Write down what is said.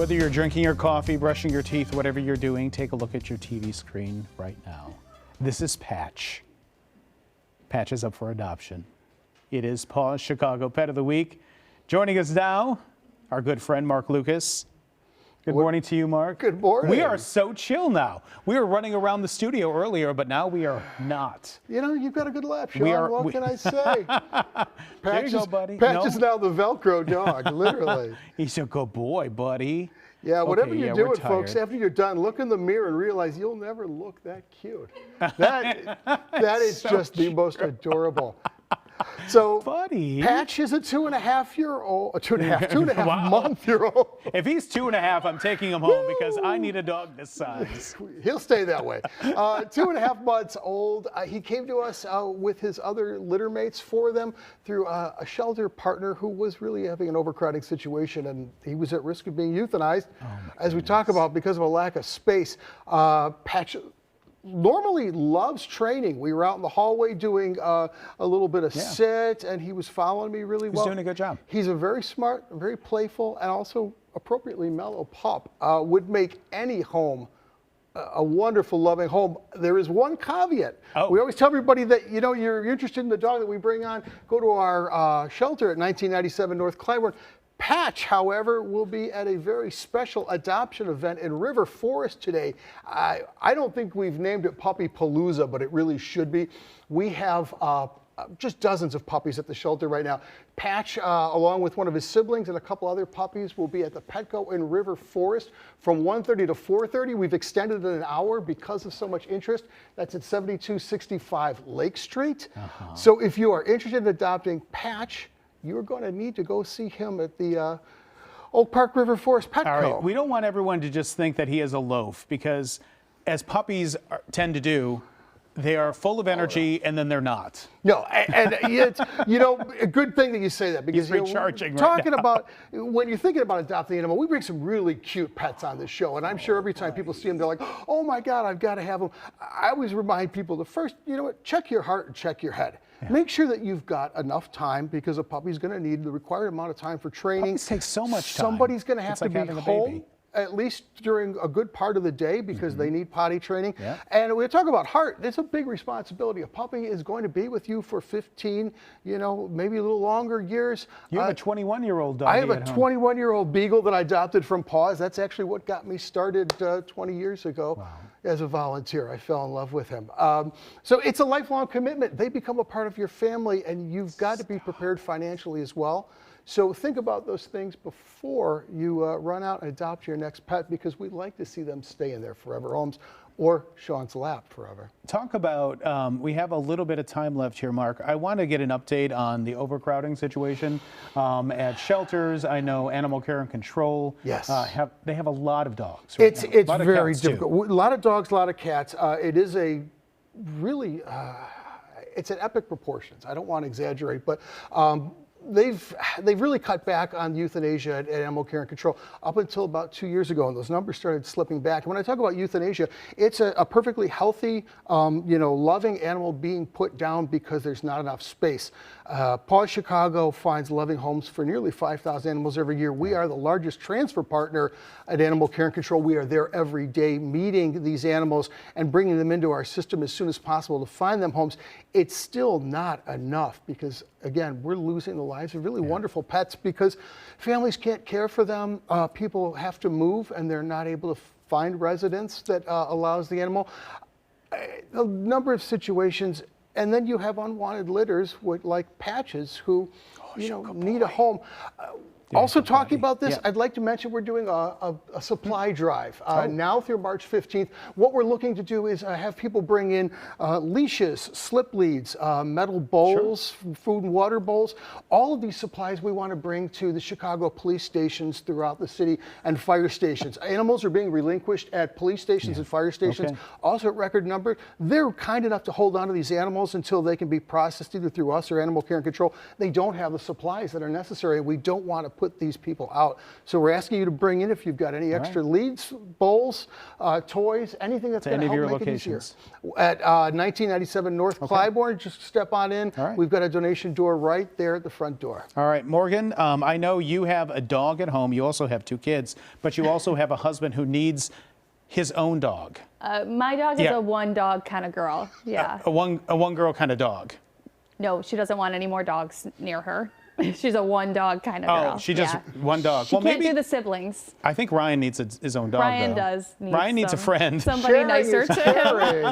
Whether you're drinking your coffee, brushing your teeth, whatever you're doing, take a look at your TV screen right now. This is Patch. Patch is up for adoption. It is Paw's Chicago Pet of the Week. Joining us now, our good friend Mark Lucas. Good morning to you, Mark. Good morning. We are so chill now. We were running around the studio earlier, but now we are not. You know, you've got a good laugh, Sean. What can I say? There you go, buddy. Patch is now the Velcro dog, literally. He's a good boy, buddy. Yeah, whatever Okay, you're we're doing, folks, tired. after you're done, look in the mirror and realize you'll never look that cute. That is so just the most adorable. So, Buddy. Patch is a 2.5-year-old, two and a half Wow. month-year-old. If he's 2.5, I'm taking him home because I need a dog this size. He'll stay that way. 2.5 months old. He came to us with his other litter mates, 4 of them, through a shelter partner who was really having an overcrowding situation, and he was at risk of being euthanized, as we talk about, because of a lack of space. Patch normally loves training. We were out in the hallway doing a little bit of sit, and he was following me really well. He's doing a good job. He's a very smart, very playful, and also appropriately mellow pup. Would make any home a wonderful, loving home. There is one caveat. Oh. We always tell everybody that, you know, you're interested in the dog that we bring on, go to our shelter at 1997 North Clybourne. Patch, however, will be at a very special adoption event in River Forest today. I don't think we've named it Puppy Palooza, but it really should be. We have just dozens of puppies at the shelter right now. Patch, along with one of his siblings and a couple other puppies, will be at the Petco in River Forest from 1:30 to 4:30. We've extended it an hour because of so much interest. That's at 7265 Lake Street. So if you are interested in adopting Patch, you're going to need to go see him at the Oak Park River Forest Petco. All right, we don't want everyone to just think that he is a loaf, because as puppies tend to do, they are full of energy and then they're not. No, and it's, you know, a good thing that you say that, because He's recharging right talking now. about, when you're thinking about adopting an animal, we bring some really cute pets on this show, and I'm sure every time people see them, they're like, oh my God, I've got to have them. I always remind people to first, you know what, check your heart and check your head. Make sure that you've got enough time, because a puppy's going to need the required amount of time for training. Puppies take so much time. Somebody's going to have It's to like be having a home baby. at least during a good part of the day, because they need potty training. And we talk about heart. It's a big responsibility. A puppy is going to be with you for 15, you know, maybe a little longer years. You have a 21-year-old dog. I have a 21-year-old beagle that I adopted from Paws. That's actually what got me started 20 years ago as a volunteer. I fell in love with him. So it's a lifelong commitment. They become a part of your family, and you've got to be prepared financially as well. So think about those things before you run out and adopt your next pet, because we'd like to see them stay in their forever homes or Sean's lap forever. Talk about, we have a little bit of time left here, Mark. I want to get an update on the overcrowding situation at shelters. I know Animal Care and Control. Yes. They have a lot of dogs. Right It's now. A lot of very cats, too. difficult. A lot of dogs, a lot of cats. It is a really, it's an epic proportions. I don't want to exaggerate, but they've really cut back on euthanasia at Animal Care and Control up until about 2 years ago, and those numbers started slipping back. When I talk about euthanasia, it's a perfectly healthy, you know, loving animal being put down because there's not enough space. Paws Chicago finds loving homes for nearly 5,000 animals every year. We are the largest transfer partner at Animal Care and Control. We are there every day meeting these animals and bringing them into our system as soon as possible to find them homes. It's still not enough, because again, we're losing the lives of really wonderful pets because families can't care for them. People have to move, and they're not able to find residence that allows the animal. A number of situations, and then you have unwanted litters like Patches, who need a home. Also talking about this, I'd like to mention we're doing a supply drive now through March 15th. What we're looking to do is have people bring in leashes, slip leads, metal bowls, food and water bowls. All of these supplies we want to bring to the Chicago police stations throughout the city and fire stations. Animals are being relinquished at police stations and fire stations, also at record number. They're kind enough to hold on to these animals until they can be processed either through us or Animal Care and Control. They don't have the supplies that are necessary, and we don't want to put these people out. So we're asking you to bring in, if you've got any extra leads, bowls, toys, anything that's To going to any of help your make it easier. locations. At 1997 North Clybourne, just step on in. All right. We've got a donation door right there at the front door. All right, Morgan, I know you have a dog at home. You also have 2 kids, but you also have a husband who needs his own dog. My dog is Yeah. a one dog kind of girl. Yeah. A one girl kind of dog. No, she doesn't want any more dogs near her. She's a one dog kind of girl. Oh, she just Yeah. one dog. She Well, can't maybe do the siblings. I think Ryan needs his own dog. Ryan though. does. Ryan needs a friend. Somebody Sharing nicer is to him. caring.